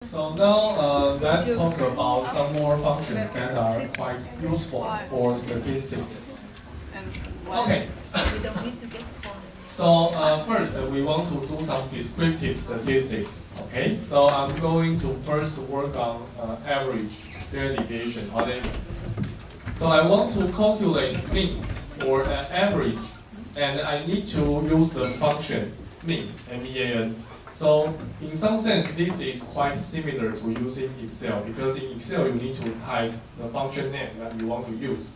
So now let's talk about some more functions that are quite useful for statistics. Okay. We don't need to get phone. So first we want to do some descriptive statistics. Okay. So I'm going to first work on average, standard deviation, whatever. So I want to calculate mean or average, and I need to use the function mean, M-E-A-N. So in some sense, this is quite similar to using Excel, because in Excel you need to type the function name that you want to use.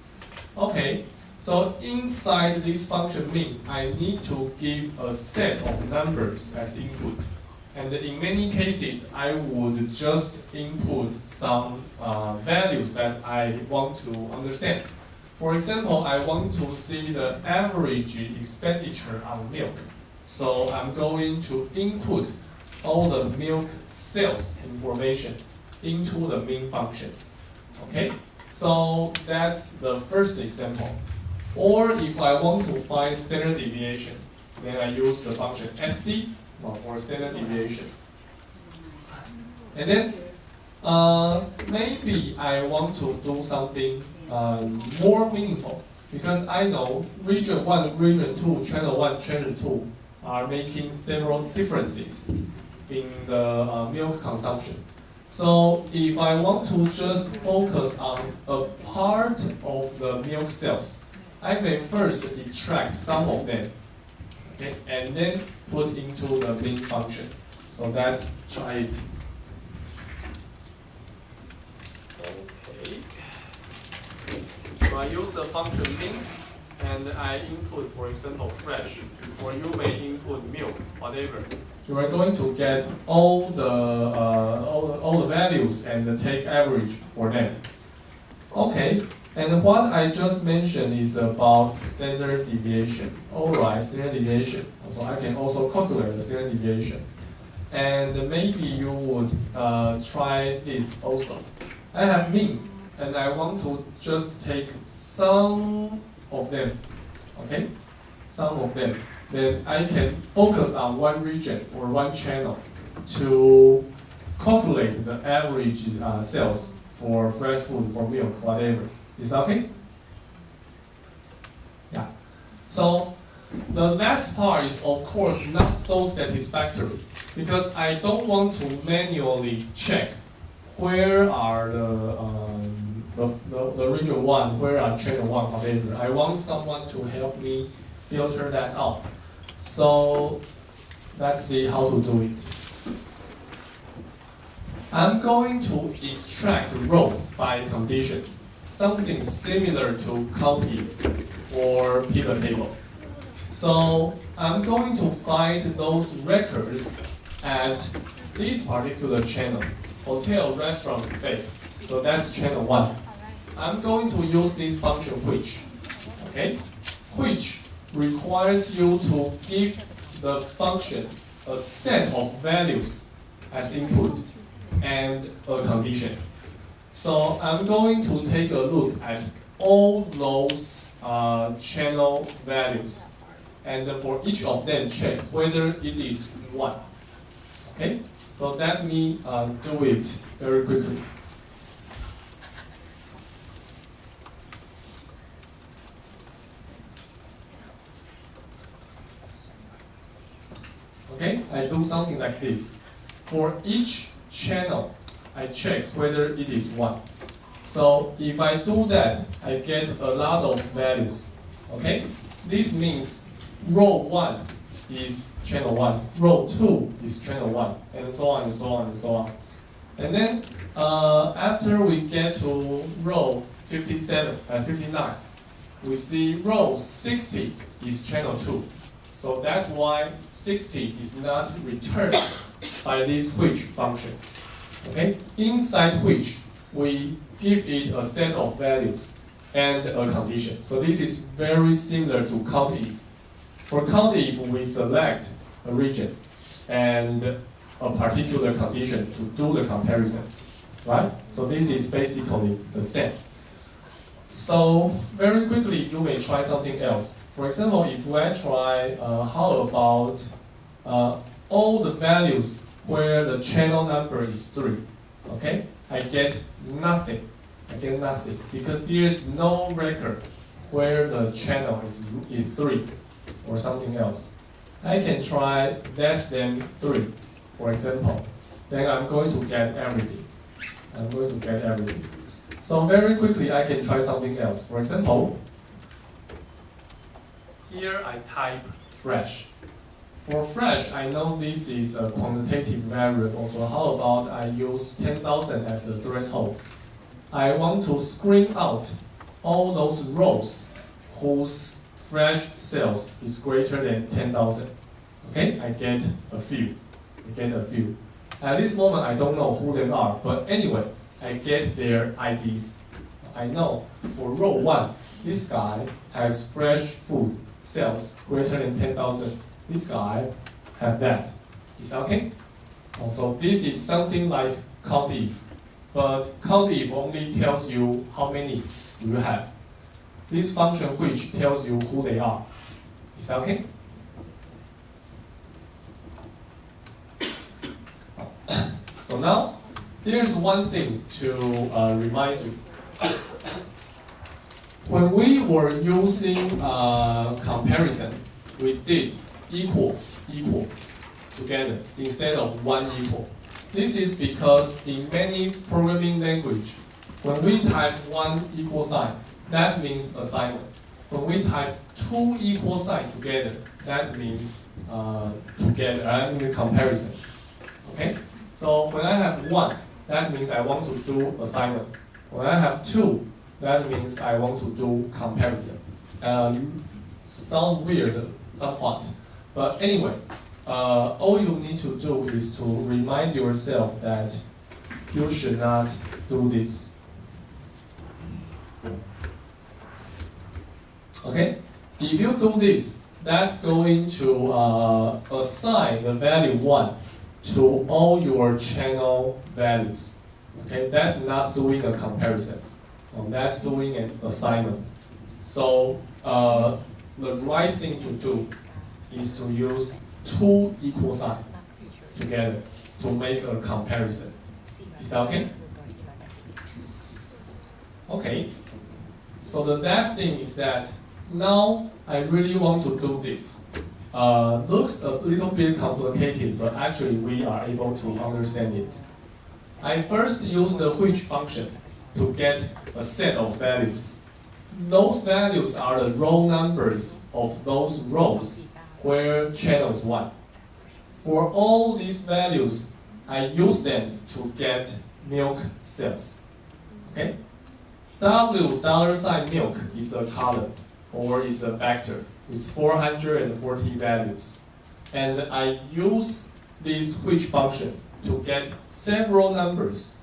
Okay, so inside this function mean, I need to give a set of numbers as input. And in many cases, I would just input some values that I want to understand. For example, I want to see the average expenditure on milk. So I'm going to input all the milk sales information into the mean function. Okay, so that's the first example. Or if I want to find standard deviation, then I use the function SD for standard deviation. And then maybe I want to do something more meaningful, because I know region 1, region 2, channel 1, channel 2 are making several differences in the milk consumption. So if I want to just focus on a part of the milk sales, I may first extract some of them, okay, and then put into the mean function. So let's try it. Okay. So I use the function mean, and I input, for example, fresh, or you may input milk, whatever. You are going to get all the values and take average for them. Okay, and what I just mentioned is about standard deviation. Alright, standard deviation. So I can also calculate the standard deviation. And maybe you would try this also. I have mean, and I want to just take some of them, okay? Some of them. Then I can focus on one region or one channel to calculate the average sales for fresh food, for milk, whatever. Is that okay? Yeah. So the last part is of course not so satisfactory, because I don't want to manually check where are the region 1, where are channel 1, whatever. I want someone to help me filter that out. So let's see how to do it. I'm going to extract rows by conditions, something similar to COUNTIF or pivot table. So I'm going to find those records at this particular channel, hotel, restaurant, buffet. So that's channel 1. I'm going to use this function which, okay? Which requires you to give the function a set of values as input and a condition. So I'm going to take a look at all those channel values, and for each of them check whether it is 1. Okay? So let me do it very quickly. Okay, I do something like this. For each channel, I check whether it is 1. So if I do that, I get a lot of values. Okay, this means row 1 is channel 1, row 2 is channel 1, and so on and so on and so on. And then after we get to row 59, we see row 60 is channel 2. So that's why 60 is not returned by this which function. Okay? Inside which, we give it a set of values and a condition. So this is very similar to COUNTIF. For COUNTIF, we select a region and a particular condition to do the comparison. Right? So this is basically the same. So very quickly, you may try something else. For example, if I try, how about all the values where the channel number is 3. Okay? I get nothing. I get nothing because there is no record where the channel is 3 or something else. I can try less than 3, for example. Then I'm going to get everything. I'm going to get everything. So very quickly, I can try something else. For example, here I type fresh. For fresh, I know this is a quantitative variable, so how about I use 10,000 as the threshold? I want to screen out all those rows whose fresh sales is greater than 10,000. Okay, I get a few. At this moment, I don't know who they are, but anyway, I get their IDs. I know for row 1, this guy has fresh food sales greater than 10,000. This guy has that. Is that okay? Also, this is something like COUNTIF, but COUNTIF only tells you how many do you have. This function which tells you who they are. Is that okay? So now, there's one thing to remind you. When we were using comparison, we did equal together instead of 1 equal. This is because in many programming language, when we type 1 equal sign, that means assignment. When we type 2 equal sign together, that means comparison. Okay? So when I have 1, that means I want to do assignment. When I have 2, that means I want to do comparison. Sounds weird somewhat, but anyway, all you need to do is to remind yourself that you should not do this. Okay? If you do this, that's going to assign the value 1 to all your channel values. Okay? That's not doing a comparison. That's doing an assignment. So the right thing to do is to use 2 equal signs together to make a comparison. Is that okay? Okay. So the last thing is that now I really want to do this. Looks a little bit complicated, but actually we are able to understand it. I first use the which function to get a set of values. Those values are the row numbers of those rows where channel is 1. For all these values, I use them to get milk sales. Okay? $milk is a column or is a vector. It's 440 values. And I use this which function to get several numbers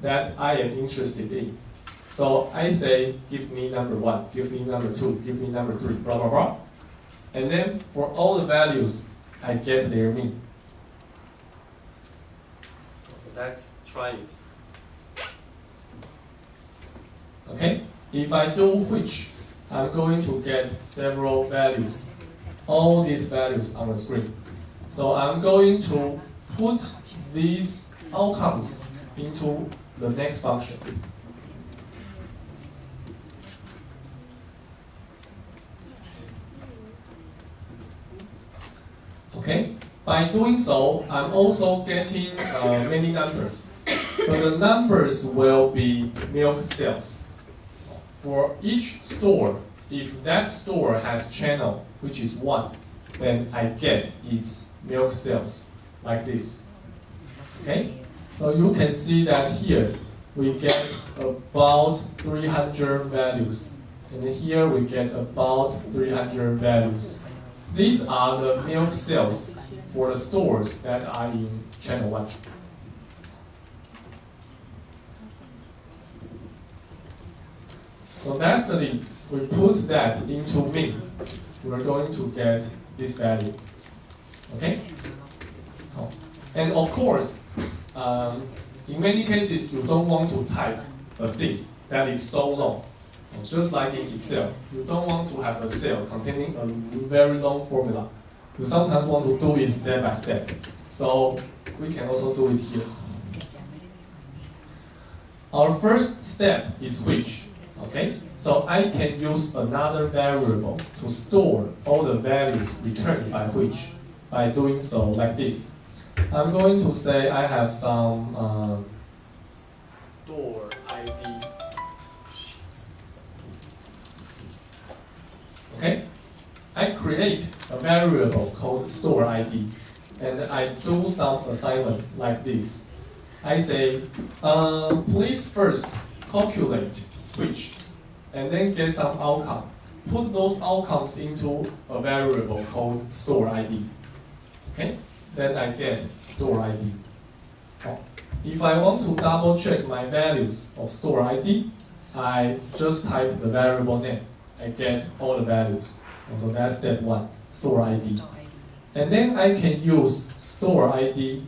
that I am interested in. So I say, give me number 1, give me number 2, give me number 3, blah, blah, blah. And then for all the values, I get their mean. So let's try it. Okay? If I do which, I'm going to get several values. All these values on the screen. So I'm going to put these outcomes into the next function. Okay? By doing so, I'm also getting many numbers. But the numbers will be milk sales. For each store, if that store has channel, which is 1, then I get its milk sales, like this. Okay? So you can see that here, we get about 300 values. And here we get about 300 values. These are the milk sales for the stores that are in channel 1. So lastly, we put that into mean. We're going to get this value. Okay? Oh. And of course, in many cases, you don't want to type a thing that is so long. Just like in Excel, you don't want to have a cell containing a very long formula. You sometimes want to do it step by step. So we can also do it here. Our first step is which. Okay, so I can use another variable to store all the values returned by which. By doing so like this, I'm going to say I have some store ID. Okay, I create a variable called store ID, and I do some assignment like this. I say, please first calculate which, and then get some outcome. Put those outcomes into a variable called store ID. Okay, then I get store ID. Okay. If I want to double check my values of store ID, I just type the variable name. I get all the values. And so that's step one, store ID. And then I can use store ID,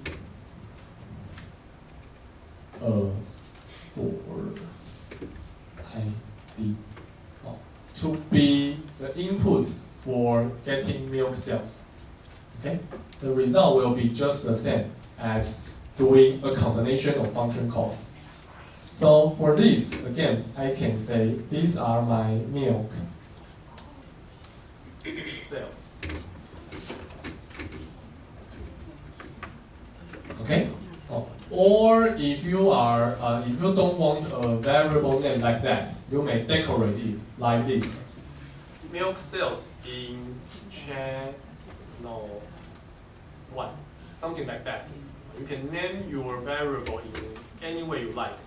store ID, to be the input for getting milk sales. Okay, the result will be just the same as doing a combination of function calls. So for this, again, I can say these are my milk sales. Okay. Or if you don't want a variable name like that, you may decorate it like this. Milk sales in channel 1, something like that. You can name your variable in any way you like,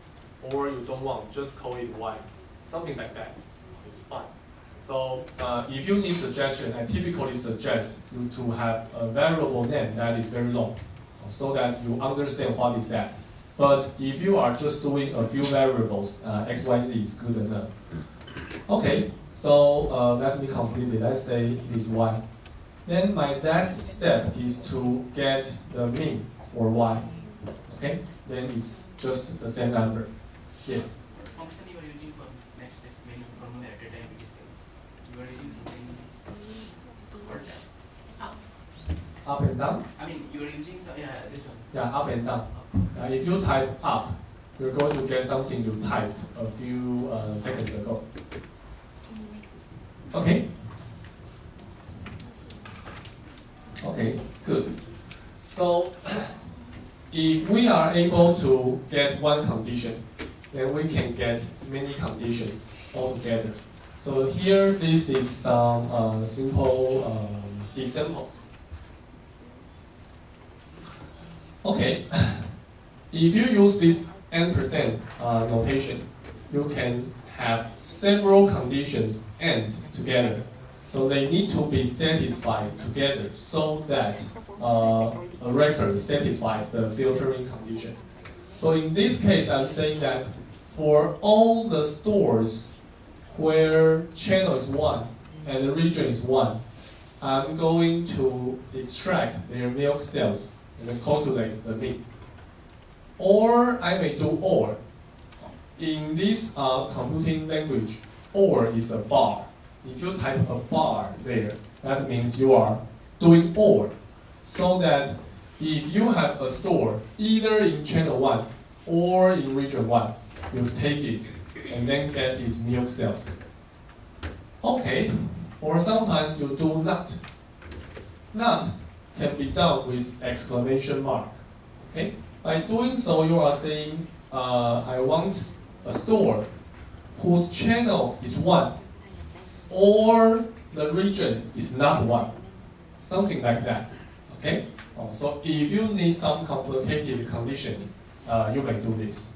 or you don't want, just call it Y, something like that. It's fine. So if you need suggestion, I typically suggest you to have a variable name that is very long, so that you understand what is that. But if you are just doing a few variables, X, Y, Z is good enough. Okay, so let me complete it. Let's say it is Y. Then my next step is to get the mean for Y. Okay, then it's just the same number. Yes? Function you are using for next step when you formula at a time it is you are using something for that. Up and down? I mean you are using some, yeah, this one. Yeah, up and down. If you type up, you're going to get something you typed a few seconds ago. Okay? Okay, good. So, if we are able to get one condition, then we can get many conditions altogether. So here, this is some simple examples. Okay, if you use this n% notation, you can have several conditions and together. So they need to be satisfied together so that a record satisfies the filtering condition. So in this case, I'm saying that for all the stores where channel is 1 and the region is 1, I'm going to extract their milk sales and then calculate the mean. Or I may do OR. In this computing language, OR is a bar. If you type a bar there, that means you are doing OR. So that if you have a store either in channel 1 or in region 1, you take it and then get its milk sales. Okay, or sometimes you do not. Not can be done with exclamation mark. Okay, by doing so, you are saying I want a store whose channel is 1 or the region is not 1, something like that. Okay, so if you need some complicated condition, you may do this.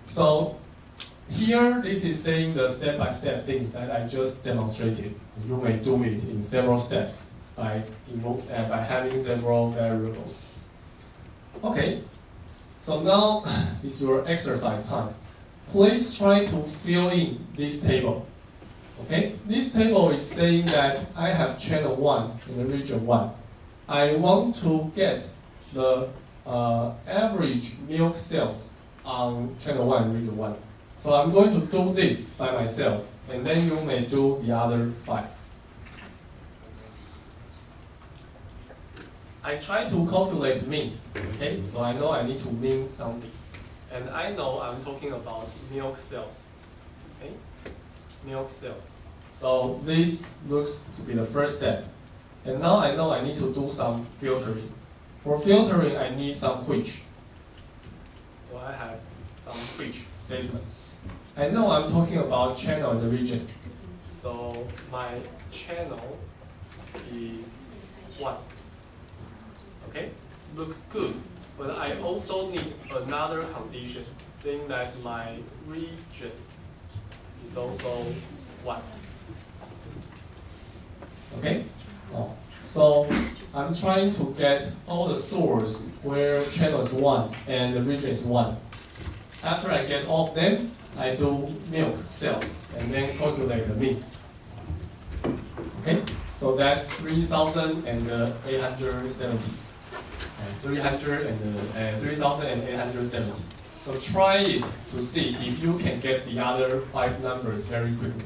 So here, this is saying the step-by-step things that I just demonstrated. You may do it in several steps by having several variables. Okay, so now is your exercise time. Please try to fill in this table. Okay, this table is saying that I have channel 1 in the region 1. I want to get the average milk sales on channel 1 in region 1. So I'm going to do this by myself, and then you may do the other 5. I try to calculate mean. Okay, so I know I need to mean something. And I know I'm talking about milk cells. Okay, milk cells. So this looks to be the first step. And now I know I need to do some filtering. For filtering, I need some which. So I have some which statement. I know I'm talking about channel in the region. So my channel is 1. Okay, look good. But I also need another condition, saying that my region is also 1. Okay? Oh. So I'm trying to get all the stores where channel is 1 and the region is 1. After I get all of them, I do milk cells and then calculate the mean. Okay? So that's 3,870. 3,870. So try it to see if you can get the other 5 numbers very quickly.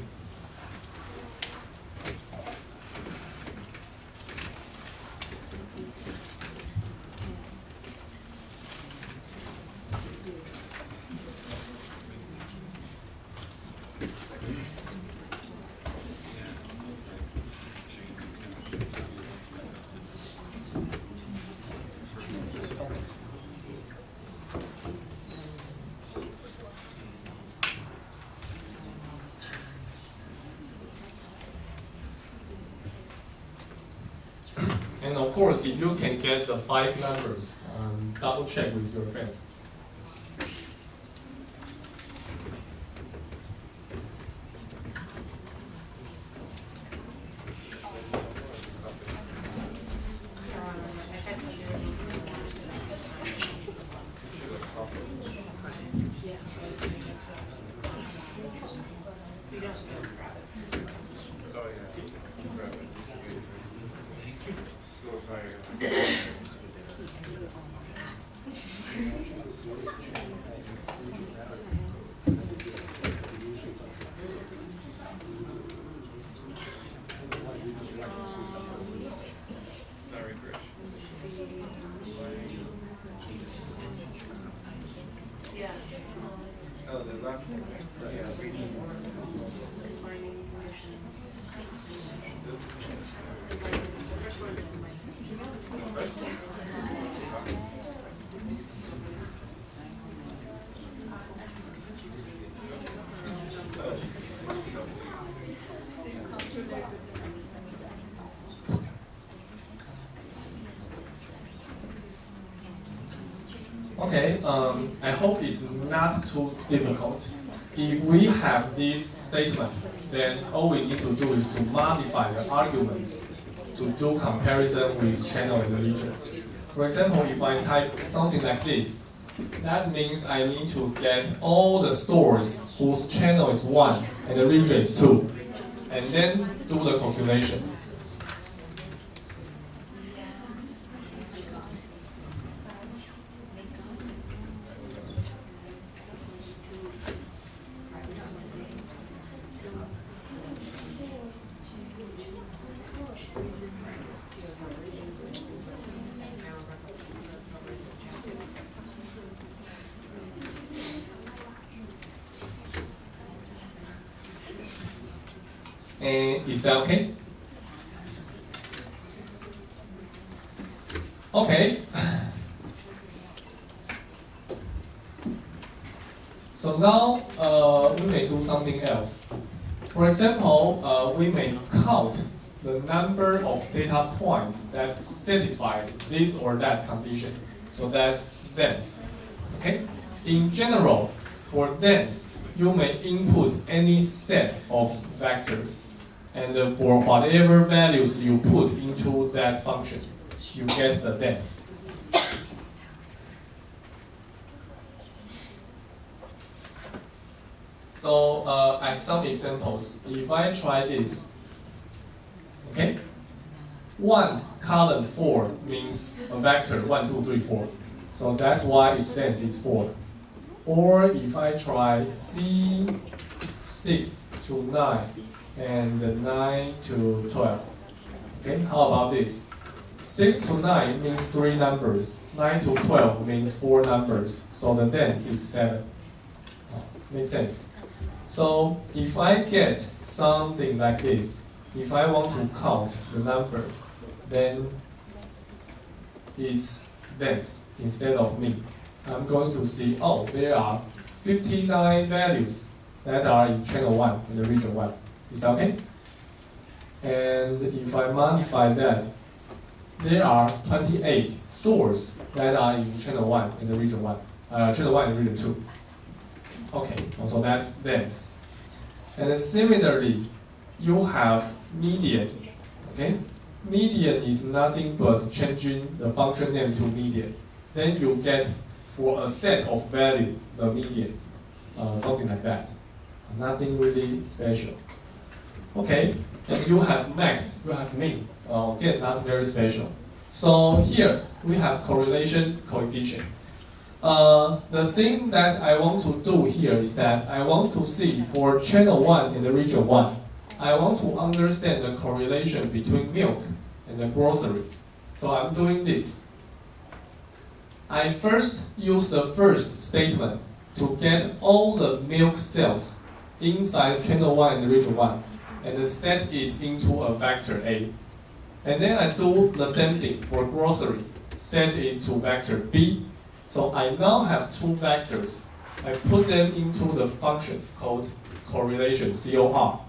And of course, if you can get the 5 numbers, double check with your friends. Oh, the last one. Yeah. Okay, I hope it's not too difficult. If we have this statement, then all we need to do is to modify the arguments to do comparison with channel in the region. For example, if I type something like this, that means I need to get all the stores whose channel is 1 and the region is 2, and then do the calculation. And is that okay? Okay. So now we may do something else. For example, we may count the number of data points that satisfies this or that condition. So that's length. Okay? In general, for length, you may input any set of vectors. And for whatever values you put into that function, you get the length. So as some examples, if I try this, okay? 1 column 4 means a vector 1, 2, 3, 4. So that's why its length is 4. Or if I try C6 to 9 and 9 to 12. Okay, how about this? 6 to 9 means 3 numbers. 9 to 12 means 4 numbers. So the dense is 7. Makes sense? So if I get something like this, if I want to count the number, then it's dense instead of me. I'm going to see, oh, there are 59 values that are in channel 1 in the region 1. Is that okay? And if I modify that, there are 28 stores that are in channel 1 in the region 1. Channel 1 in the region 2. Okay, so that's dense. And then similarly, you have median. Okay? Median is nothing but changing the function name to median. Then you get, for a set of values, the median. Something like that. Nothing really special. Okay, and you have max, you have min. Again, not very special. So here, we have correlation coefficient. The thing that I want to do here is that I want to see for channel 1 in the region 1, I want to understand the correlation between milk and the grocery. So I'm doing this. I first use the first statement to get all the milk sales inside channel 1 in the region 1 and set it into a vector A. And then I do the same thing for grocery, set it to vector B. So I now have two vectors. I put them into the function called correlation, COR.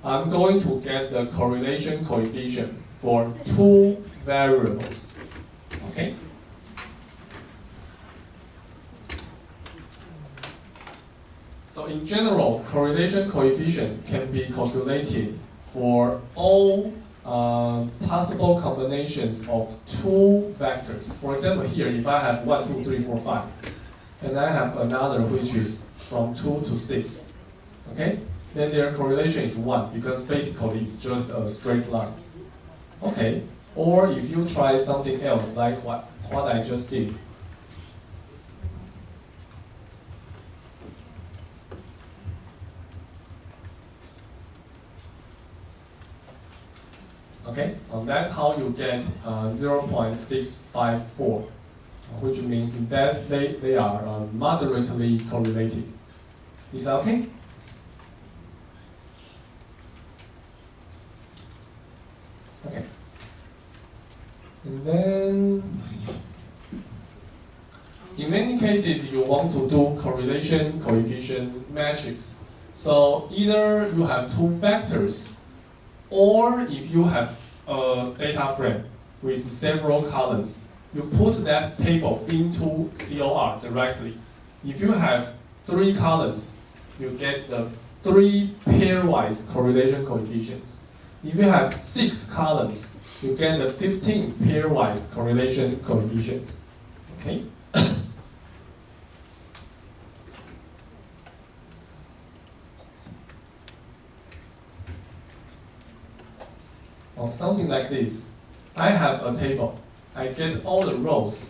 I'm going to get the correlation coefficient for two variables. Okay? So in general, correlation coefficient can be calculated for all possible combinations of two vectors. For example, here, if I have 1, 2, 3, 4, 5, and I have another which is from 2 to 6, okay? Then their correlation is 1 because basically it's just a straight line. Okay, or if you try something else like what I just did. Okay, so that's how you get 0.654, which means that they are moderately correlated. Is that okay? Okay. And then, in many cases, you want to do correlation coefficient matrix. So either you have two vectors, or if you have a data frame with several columns, you put that table into COR directly. If you have 3 columns, you get the 3 pairwise correlation coefficients. If you have 6 columns, you get the 15 pairwise correlation coefficients. Okay? Or something like this. I have a table. I get all the rows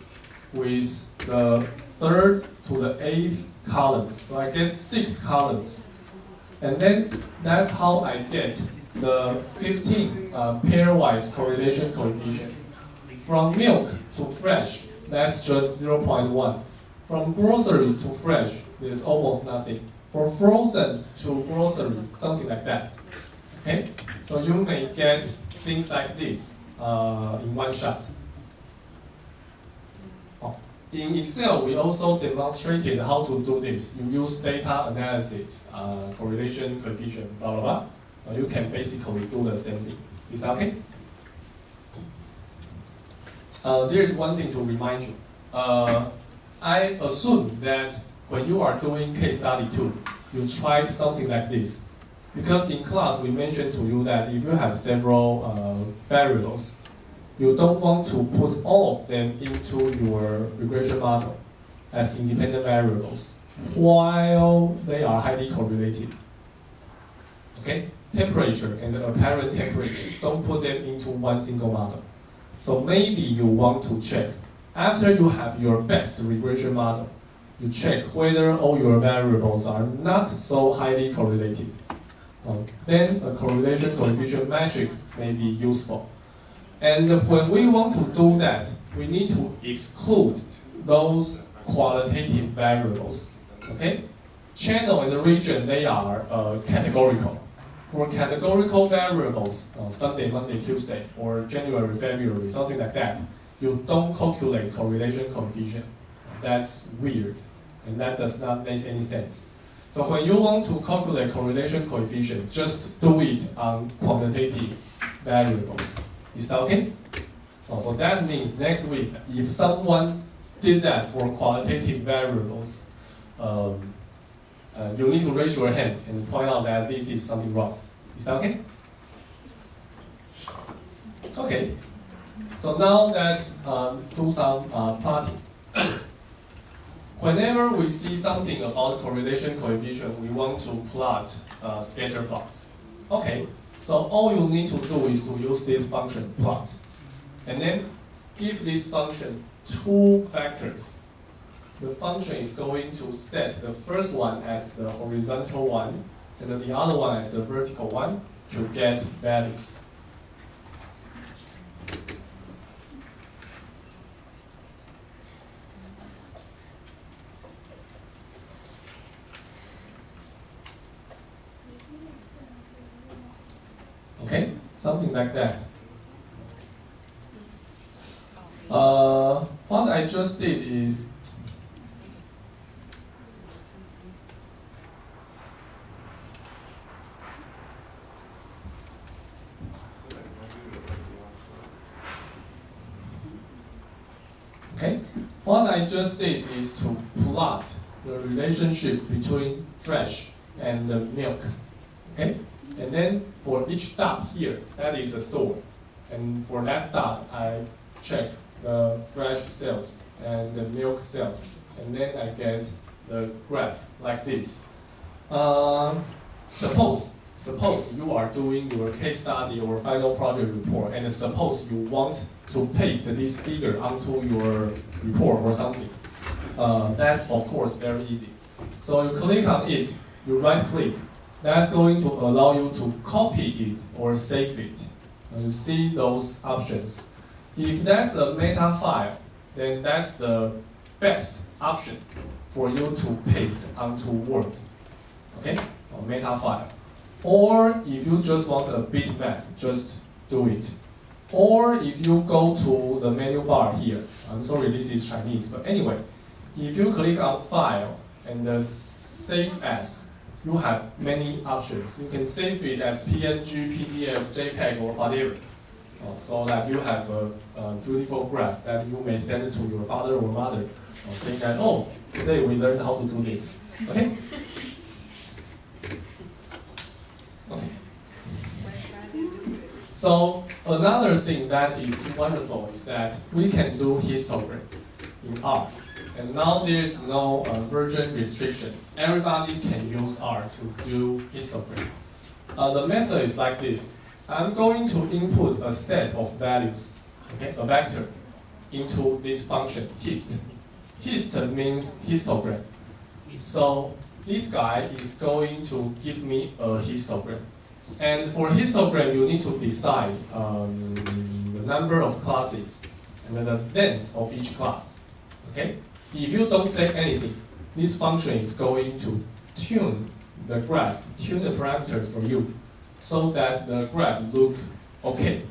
with the 3rd to the 8th columns. So I get 6 columns. And then that's how I get the 15 pairwise correlation coefficient. From milk to fresh, that's just 0.1. From grocery to fresh, there's almost nothing. For frozen to grocery, something like that. Okay? So you may get things like this in one shot. In Excel, we also demonstrated how to do this. You use data analysis, correlation coefficient, blah, blah, blah. You can basically do the same thing. Is that okay? There's one thing to remind you. I assume that when you are doing case study 2, you tried something like this. Because in class, we mentioned to you that if you have several variables, you don't want to put all of them into your regression model as independent variables while they are highly correlated. Okay? Temperature and the apparent temperature, don't put them into one single model. So maybe you want to check, after you have your best regression model, you check whether all your variables are not so highly correlated. Then a correlation coefficient matrix may be useful. And when we want to do that, we need to exclude those qualitative variables. Okay? Channel and region, they are categorical. For categorical variables, Sunday, Monday, Tuesday, or January, February, something like that, you don't calculate correlation coefficient. That's weird, and that does not make any sense. So when you want to calculate correlation coefficient, just do it on quantitative variables. Is that okay? So that means next week, if someone did that for qualitative variables, you need to raise your hand and point out that this is something wrong. Is that okay? Okay. So now let's do some plotting. Whenever we see something about correlation coefficient, we want to plot scatter plots. Okay. So all you need to do is to use this function plot, and then give this function two vectors. The function is going to set the first one as the horizontal one, and then the other one as the vertical one to get values. Okay, something like that. What I just did is to plot the relationship between fresh and the milk. Okay? And then for each dot here, that is a store. And for that dot, I check the fresh sales and the milk sales. And then I get the graph like this. Suppose you are doing your case study or final project report, and suppose you want to paste this figure onto your report or something. That's of course very easy. So you click on it, you right click. That's going to allow you to copy it or save it. You see those options. If that's a meta file, then that's the best option for you to paste onto Word. Okay, a meta file. Or if you just want a bitmap, just do it. Or if you go to the menu bar here, I'm sorry this is Chinese, but anyway, if you click on File and Save As, you have many options. You can save it as PNG, PDF, JPEG, or whatever, so that you have a beautiful graph that you may send to your father or mother, saying that, oh, today we learned how to do this. Okay? Okay. So another thing that is wonderful is that we can do histogram in R. And now there is no version restriction. Everybody can use R to do histogram. The method is like this. I'm going to input a set of values, okay, a vector, into this function, hist. Hist means histogram. So this guy is going to give me a histogram. And for histogram, you need to decide the number of classes and the length of each class. Okay? If you don't say anything, this function is going to tune the graph, tune the parameters for you, so that the graph look okay.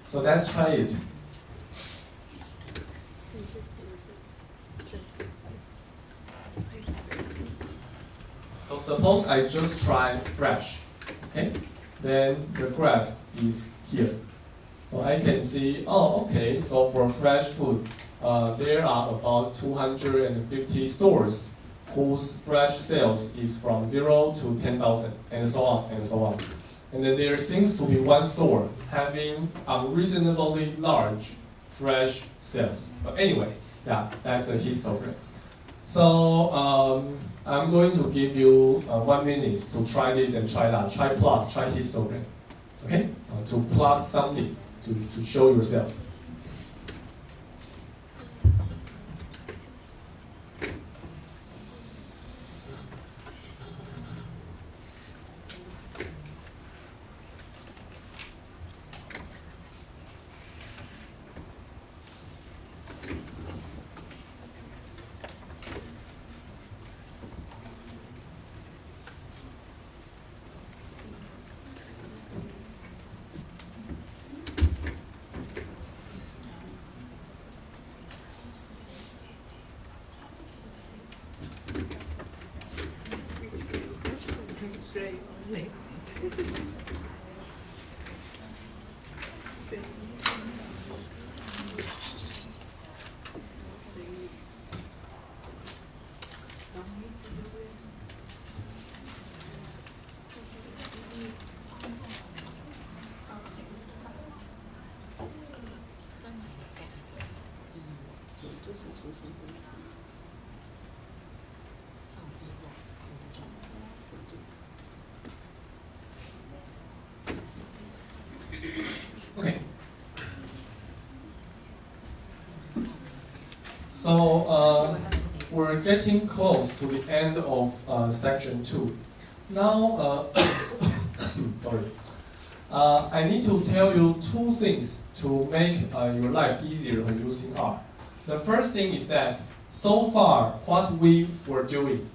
So let's try it. So suppose I just try fresh, okay? Then the graph is here. So I can see, oh, okay, so for fresh food, there are about 250 stores whose fresh sales is from 0 to 10,000, and so on, and so on. And then there seems to be one store having unreasonably large fresh sales. But anyway, yeah, that's a histogram. So I'm going to give you 1 minute to try this and try that. Try plot, try histogram. Okay? To plot something, to show yourself. Okay. So we're getting close to the end of section 2. Now, sorry. I need to tell you two things to make your life easier when using R. The first thing is that so far what we were doing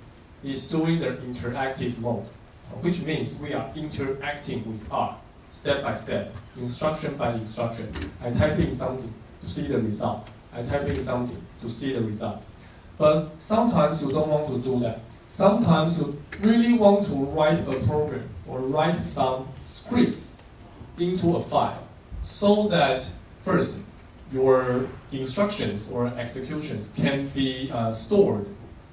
is doing the interactive mode, which means we are interacting with R step by step, instruction by instruction. I type in something to see the result. I type in something to see the result. But sometimes you don't want to do that. Sometimes you really want to write a program or write some scripts into a file so that first your instructions or executions can be stored.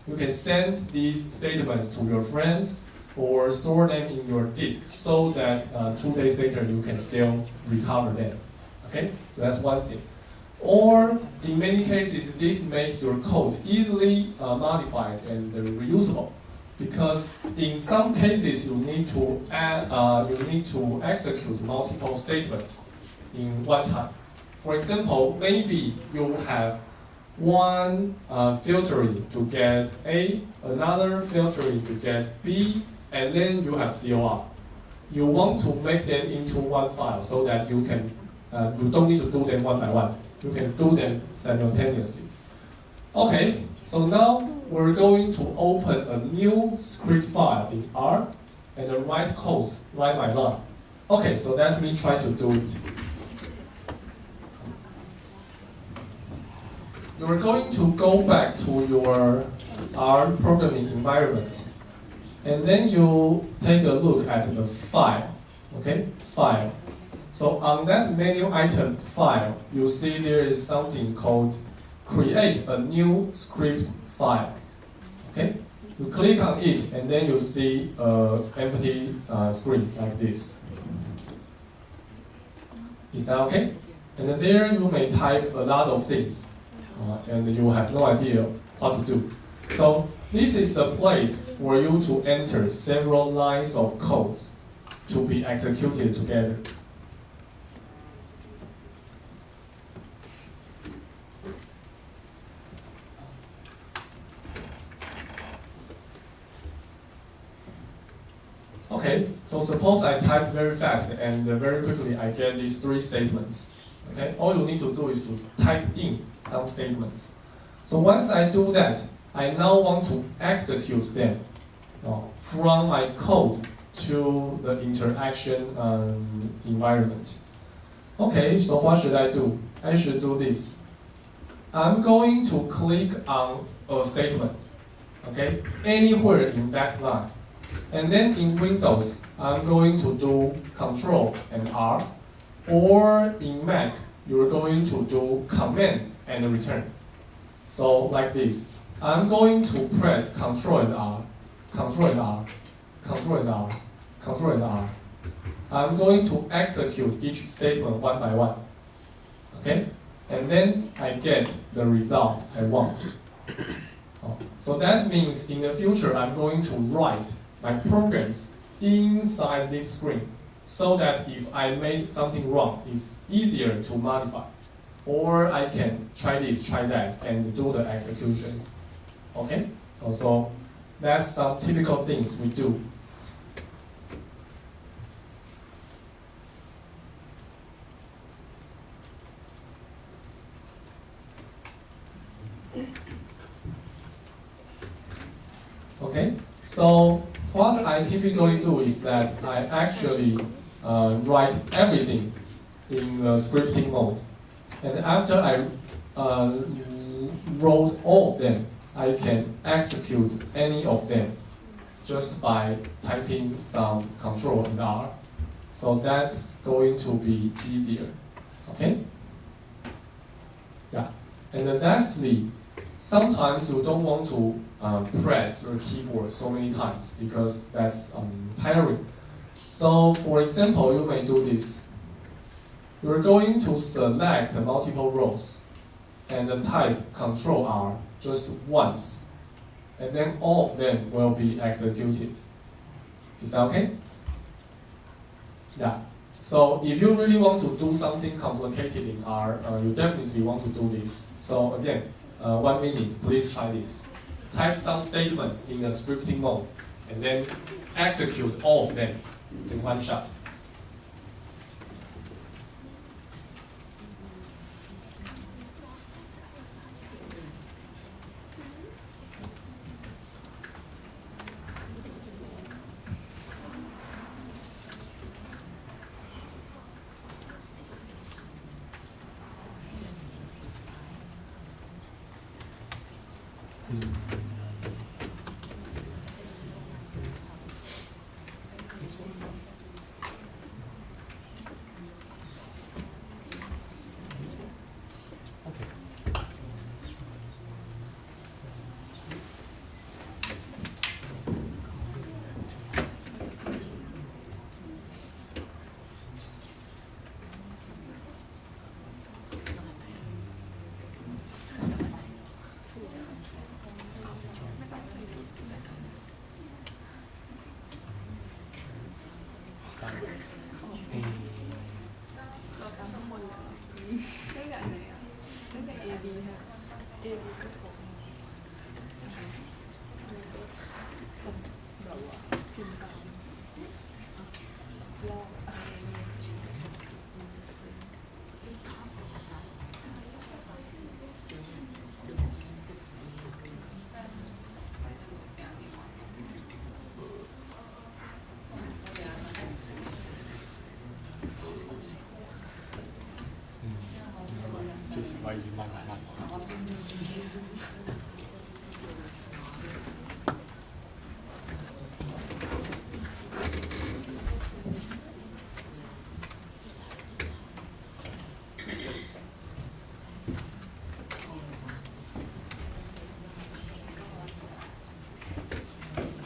You can send these statements to your friends or store them in your disk so that 2 days later you can still recover them. Okay, so that's one thing. Or in many cases, this makes your code easily modified and reusable, because in some cases you need to execute multiple statements in one time. For example, maybe you have one filtering to get A, another filtering to get B, and then you have COR. You want to make them into one file so that you can you don't need to do them one by one. You can do them simultaneously. Okay, so now we're going to open a new script file in R and write codes line by line. Okay, so let me try to do it. You're going to go back to your R programming environment, and then you take a look at the file. Okay, file. So on that menu item file, you see there is something called create a new script file. Okay, you click on it, and then you see an empty screen like this. Is that okay? And then there you may type a lot of things, and you have no idea what to do. So this is the place for you to enter several lines of codes to be executed together. Okay, so suppose I type very fast and very quickly I get these 3 statements. Okay, all you need to do is to type in some statements. So once I do that, I now want to execute them from my code to the interaction environment. Okay, so what should I do? I should do this. I'm going to click on a statement, okay, anywhere in that line. And then in Windows, I'm going to do Control and R, or in Mac, you're going to do Command and Return. So like this, I'm going to press Control and R, Control and R, Control and R, Control and R. I'm going to execute each statement one by one, okay? And then I get the result I want. So that means in the future, I'm going to write my programs inside this screen so that if I made something wrong, it's easier to modify. Or I can try this, try that, and do the executions. Okay? So that's some typical things we do. Okay? So what I typically do is that I actually write everything in the scripting mode. And after I wrote all of them, I can execute any of them just by typing some control in R. So that's going to be easier. Okay? Yeah. And then lastly, sometimes you don't want to press your keyboard so many times because that's tiring. So for example, you may do this. You're going to select multiple rows and then type Ctrl R just once. And then all of them will be executed. Is that okay? Yeah. So if you really want to do something complicated in R, you definitely want to do this. So again, 1 minute, please try this. Type some statements in the scripting mode, and then execute all of them in one shot.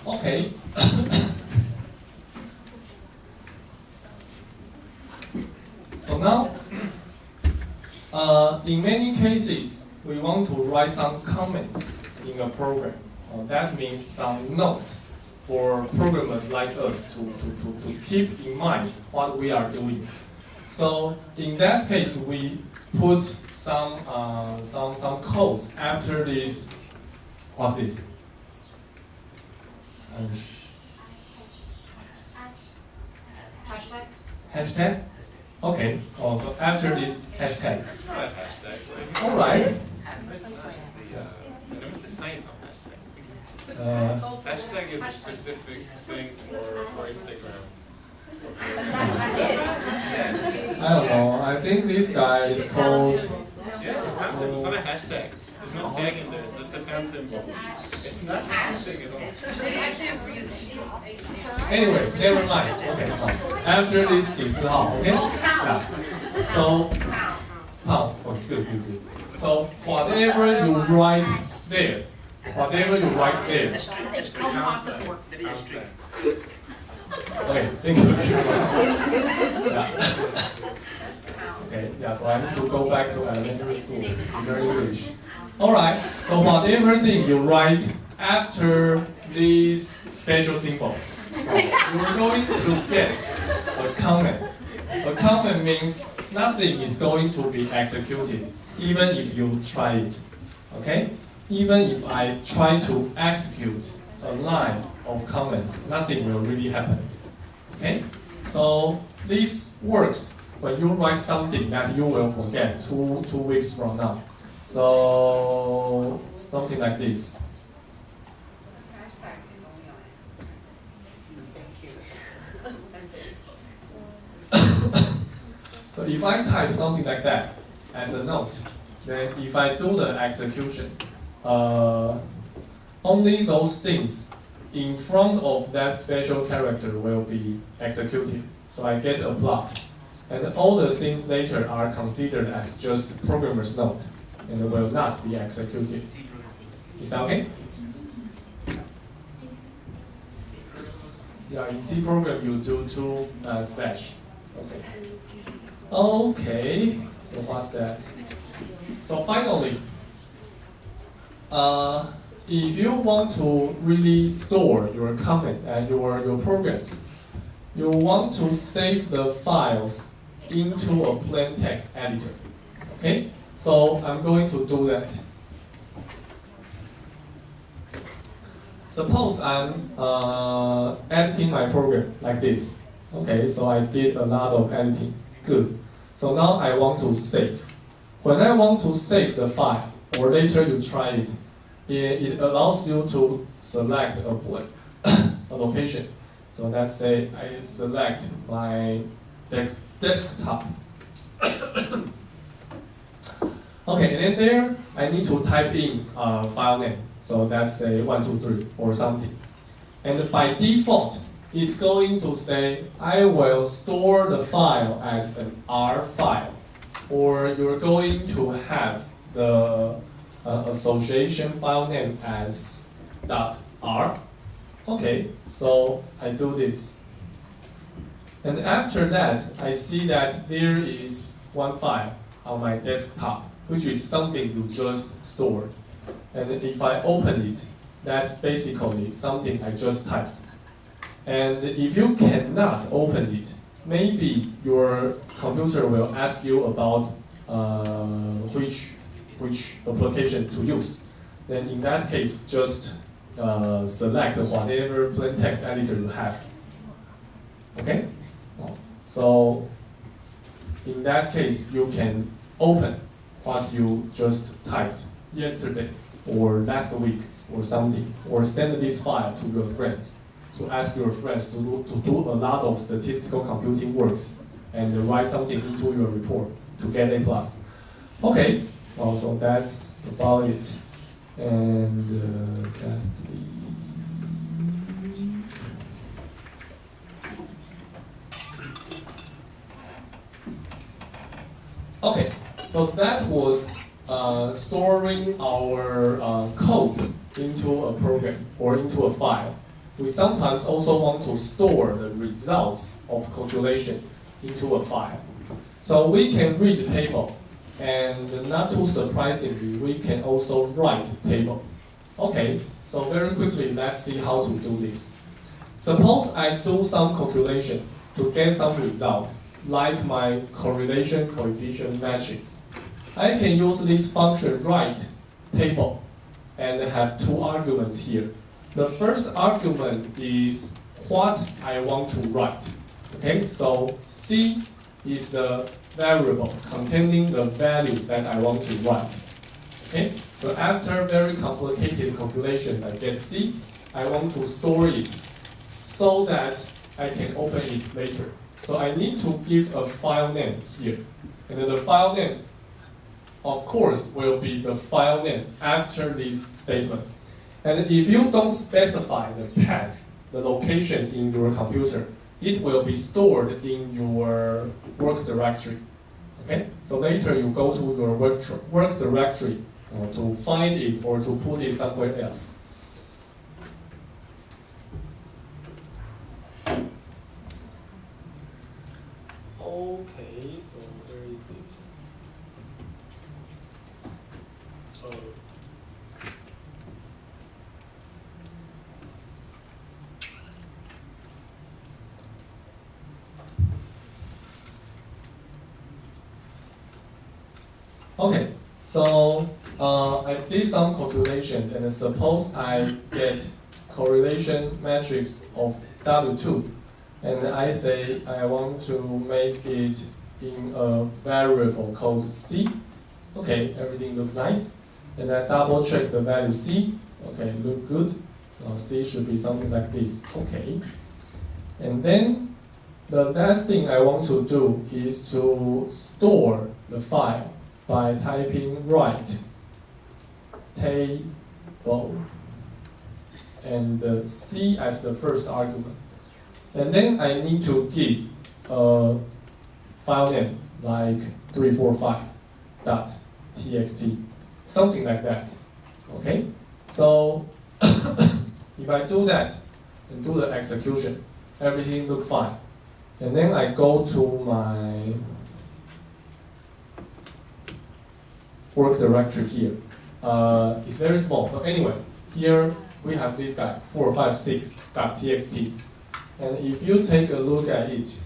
Okay. So now, in many cases, we want to write some comments in a program. That means some note for programmers like us to keep in mind what we are doing. So in that case, we put some codes after this. What's this? Hashtag? Okay. Oh, so after this hashtag. It's not a hashtag, right? All right. I don't have to say it's not hashtag. Hashtag is a specific thing for Instagram. I don't know. I think this guy is called. Yeah, it's a fan symbol. It's not a hashtag. There's no tag in there. It's just a fan symbol. It's not hashtag at all. Anyway, never mind. Okay, fine. After this 井字号, okay? Yeah. So, pound. Oh, good. So, whatever you write there, It's called possible. Okay, thank you. Yeah. Okay, yeah, so I need to go back to elementary school to learn English. Alright, so whatever thing you write after these special symbols, you're going to get a comment. A comment means nothing is going to be executed, even if you try it. Okay? Even if I try to execute a line of comments, nothing will really happen. Okay? So this works when you write something that you will forget two weeks from now. So something like this. So if I type something like that as a note, then if I do the execution, only those things in front of that special character will be executed. So I get a plot. And all the things later are considered as just programmer's note and will not be executed. Is that okay? Yeah, in C program you do two slash. Okay. Okay, so what's that? So finally, if you want to really store your content and your programs, you want to save the files into a plain text editor. Okay? So I'm going to do that. Suppose I'm editing my program like this. Okay, so I did a lot of editing. Good. So now I want to save. When I want to save the file, or later you try it, it allows you to select a location. So let's say I select my desktop. Okay, and then there I need to type in a file name. So let's say 123 or something. And by default, it's going to say I will store the file as an R file, or you're going to have the association file name as .r. Okay, so I do this. And after that, I see that there is one file on my desktop, which is something you just stored. And if I open it, that's basically something I just typed. And if you cannot open it, maybe your computer will ask you about which application to use. Then in that case, just select whatever plain text editor you have. Okay? So in that case, you can open what you just typed yesterday or last week or something, or send this file to your friends, to ask your friends to do a lot of statistical computing works and write something into your report to get A+. Okay, well, so that's about it. And lastly, okay, so that was storing our codes into a program or into a file. We sometimes also want to store the results of calculation into a file. So we can read the table, and not too surprisingly, we can also write the table. Okay, so very quickly, let's see how to do this. Suppose I do some calculation to get some result, like my correlation coefficient matrix. I can use this function write table and have two arguments here. The first argument is what I want to write. Okay, so C is the variable containing the values that I want to write. Okay, so after very complicated calculations, I get C. I want to store it so that I can open it later. So I need to give a file name here. And then the file name, of course, will be the file name after this statement. And if you don't specify the path, the location in your computer, it will be stored in your work directory. Okay? So later you go to your work directory to find it or to put it somewhere else. Okay, so where is it? Okay, so I did some calculation, and suppose I get correlation matrix of W2, and I say I want to make it in a variable called C. Okay, everything looks nice. And I double check the value C. Okay, look good. C should be something like this. Okay. And then the last thing I want to do is to store the file by typing write table. and C as the first argument. And then I need to give a file name like 345.txt, something like that. Okay? So if I do that and do the execution, everything looks fine. And then I go to my work directory here. It's very small, but anyway, here we have this guy, 456.txt. And if you take a look at it,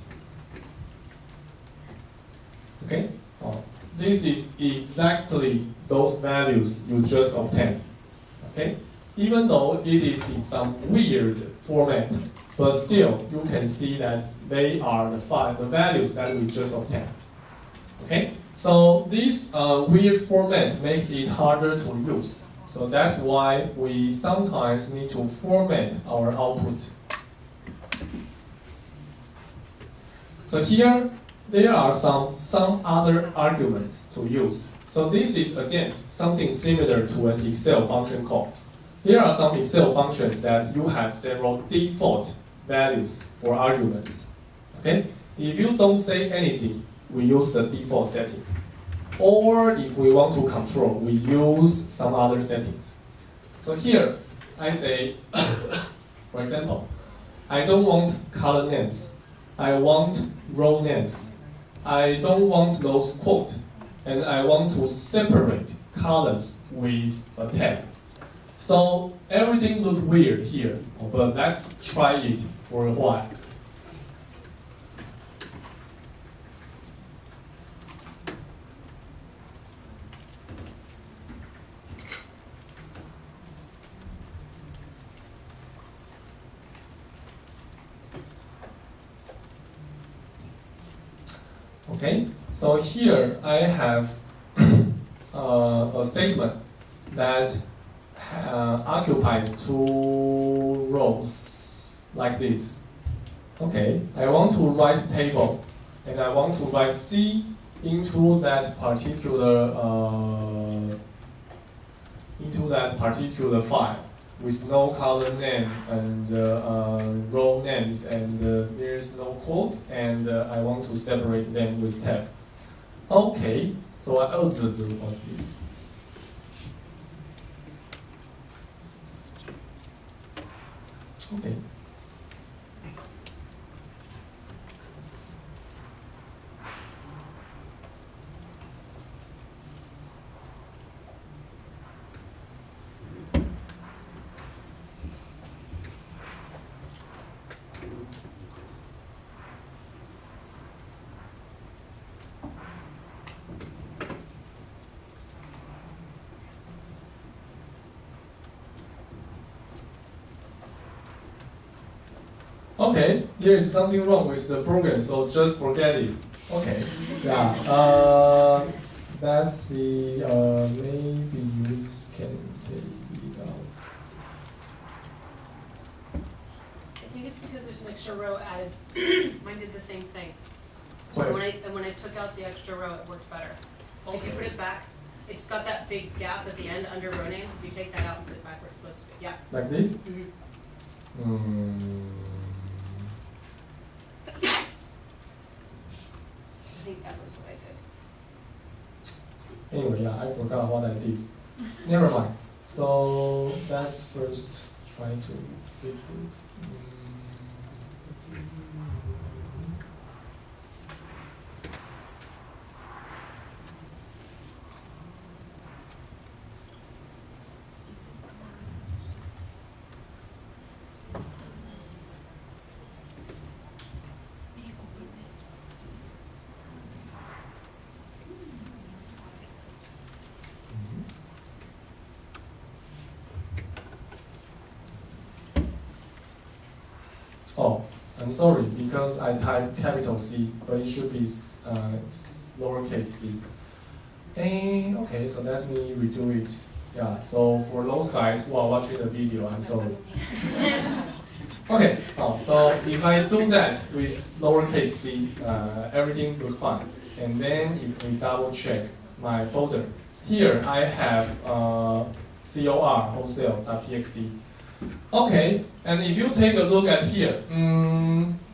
okay, this is exactly those values you just obtained. Okay, even though it is in some weird format, but still you can see that they are the values that we just obtained. Okay, so this weird format makes it harder to use. So that's why we sometimes need to format our output. So here, there are some other arguments to use. So this is, again, something similar to an Excel function call. There are some Excel functions that you have several default values for arguments. Okay? If you don't say anything, we use the default setting. Or if we want to control, we use some other settings. So here, I say, for example, I don't want column names. I want row names. I don't want those quotes. And I want to separate columns with a tab. So everything looks weird here, but let's try it for a while. Okay, so here I have a statement that occupies two rows like this. Okay, I want to write a table, and I want to write C into that particular file with no column name and row names, and there's no quote, and I want to separate them with tab. Okay, so I'll do what's this. Okay. Okay, there is something wrong with the program, so just forget it. Okay, yeah. Let's see. Maybe we can take it out. I think it's because there's an extra row added. Mine did the same thing. Wait. When I took out the extra row, it worked better. If you put it back, it's got that big gap at the end under row names. If you take that out and put it back where it's supposed to be, yeah. Like this? Mm-hmm. I think that was what I did. Anyway, yeah, I forgot what I did. Never mind. So let's first try to fix it. Oh, I'm sorry, because I typed capital C, but it should be lowercase c. Okay, so let me redo it. Yeah, so for those guys who are watching the video, I'm sorry. Okay, so if I do that with lowercase c, everything looks fine. And then if we double check my folder, here I have cor wholesale.txt. Okay, and if you take a look at here,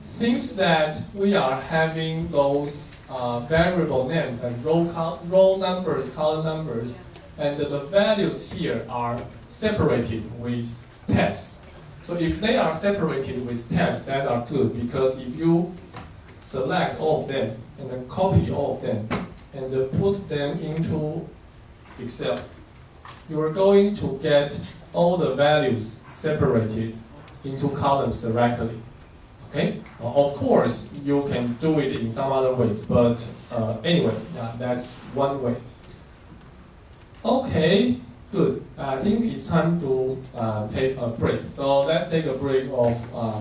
seems that we are having those variable names like row numbers, column numbers, and the values here are separated with tabs. So if they are separated with tabs, that are good, because if you select all of them and then copy all of them and put them into Excel, you are going to get all the values separated into columns directly. Okay? Of course, you can do it in some other ways, but anyway, that's one way. Okay, good. I think it's time to take a break. So let's take a break of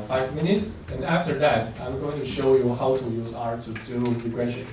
5 minutes, and after that, I'm going to show you how to use R to do regression.